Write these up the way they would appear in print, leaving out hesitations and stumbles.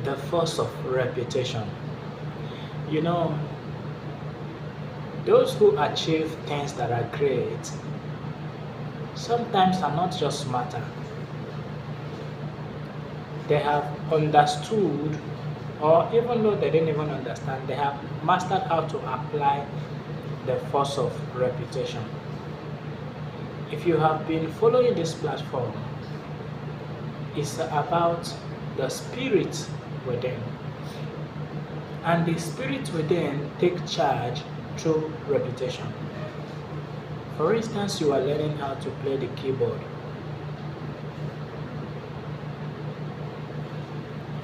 The force of reputation. You know, those who achieve things that are great sometimes are not just smarter, they have understood, or even though they didn't even understand, they have mastered how to apply the force of reputation. If you have been following this platform, it's about the spirit within. And the spirit within take charge through reputation. For instance, you are learning how to play the keyboard.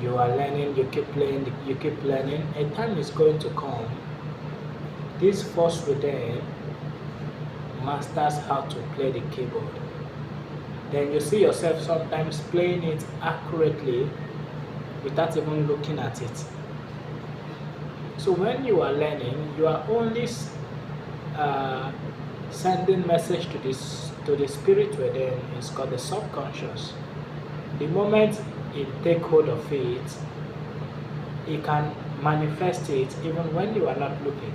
You are learning, you keep playing, you keep learning. A time is going to come. This force within masters how to play the keyboard. Then you see yourself sometimes playing it accurately without even looking at it. So when you are learning, you are only uh, sending message to the spirit within. It's called the subconscious. The moment it take hold of it, it can manifest it even when you are not looking.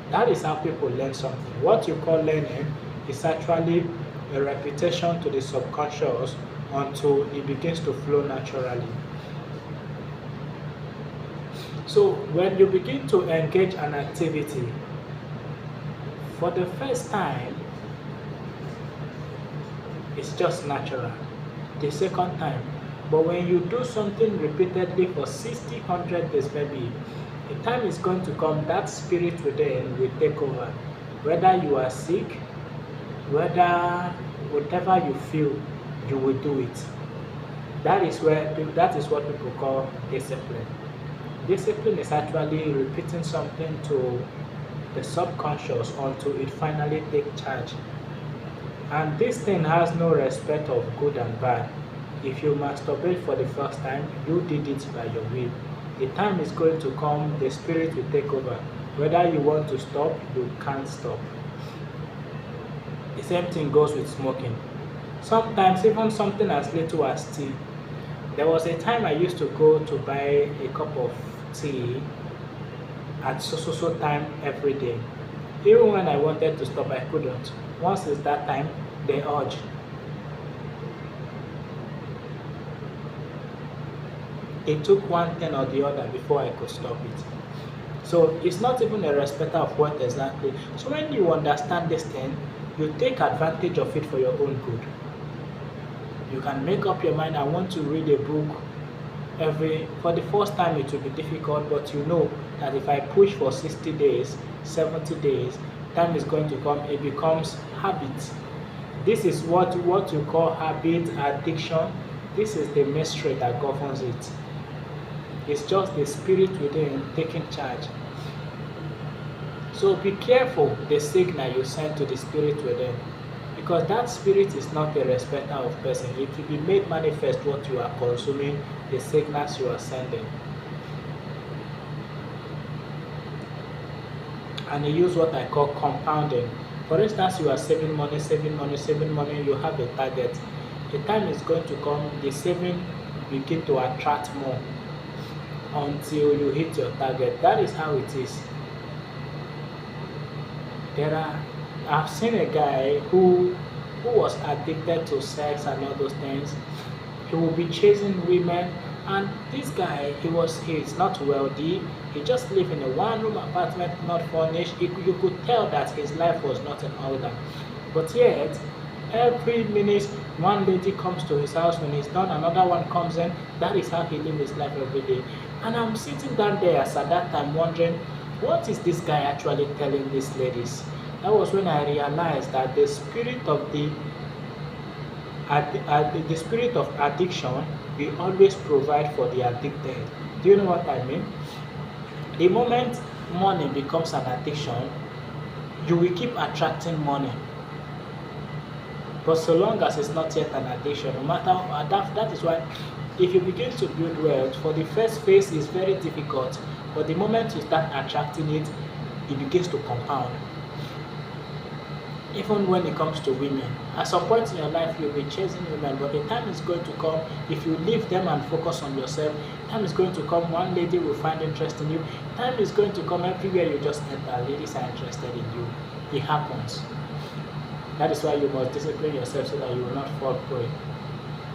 That is how people learn something. What you call learning is actually a repetition to the subconscious until it begins to flow naturally. So when you begin to engage an activity for the first time, it's just natural. The second time, but when you do something repeatedly for 60, 100 days, maybe, the time is going to come that spirit within will take over. Whether you are sick, whether whatever you feel, you will do it. That is what people call discipline. Discipline is actually repeating something to the subconscious until it finally takes charge. And this thing has no respect of good and bad. If you masturbate for the first time, you did it by your will. The time is going to come, the spirit will take over. Whether you want to stop, you can't stop. The same thing goes with smoking. Sometimes even something as little as tea. There was a time I used to go to buy a cup of tea at so time every day. Even when I wanted to stop, I couldn't. Once it's that time, the urge. It took one thing or the other before I could stop it. So it's not even a respecter of what exactly. So when you understand this thing, you take advantage of it for your own good. You can make up your mind, I want to read a book for the first time it will be difficult, but you know that if I push for 60 days, 70 days, time is going to come, it becomes habit. This is what you call habit addiction. This is the mystery that governs it. It's just the spirit within taking charge. So be careful the signal you send to the spirit within, because that spirit is not a respecter of person. It will be made manifest what you are consuming, the signals you are sending. And you use what I call compounding. For instance, you are saving money, saving money, saving money, you have a target. The time is going to come, the saving begin to attract more until you hit your target. That is how it is. I've seen a guy who was addicted to sex and all those things. He will be chasing women, and this guy, he's not wealthy. He just lived in a one-room apartment, not furnished. You could tell that his life was not in order. But yet, every minute one lady comes to his house. When he's done, another one comes in. That is how he lives his life every day. And I'm sitting down there as at that time wondering, what is this guy actually telling these ladies? That was when I realized that the spirit of the spirit of addiction will always provide for the addicted. Do you know what I mean? The moment money becomes an addiction, you will keep attracting money. But so long as it's not yet an addiction, no matter that is why if you begin to build wealth, for the first phase is very difficult. But the moment you start attracting it, it begins to compound. Even when it comes to women, at some point in your life you'll be chasing women, but the time is going to come if you leave them and focus on yourself. Time is going to come, one lady will find interest in you. Time is going to come, everywhere you just enter, ladies are interested in you. It happens. That is why you must discipline yourself so that you will not fall prey.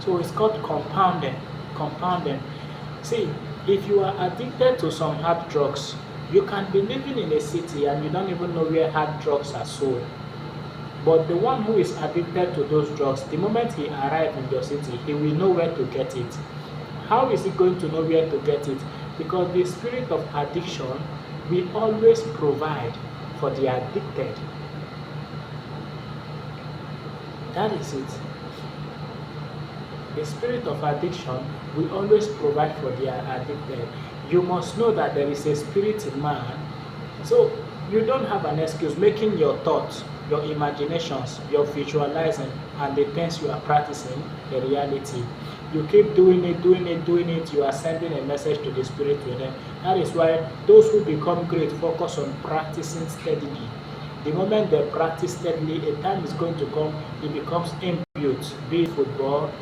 So it's called compounding. Compounding. See, if you are addicted to some hard drugs, you can be living in a city and you don't even know where hard drugs are sold. But the one who is addicted to those drugs, the moment he arrives in your city, he will know where to get it. How is he going to know where to get it? Because the spirit of addiction will always provide for the addicted. That is it. The spirit of addiction will always provide for the addicted. You must know that there is a spirit in man. So you don't have an excuse making your thoughts, your imaginations, your visualizing, and the things you are practicing a reality. You keep doing it, doing it, doing it. You are sending a message to the spirit within. That is why those who become great focus on practicing steadily. The moment they practice steadily, a time is going to come, it becomes imbued, be it football,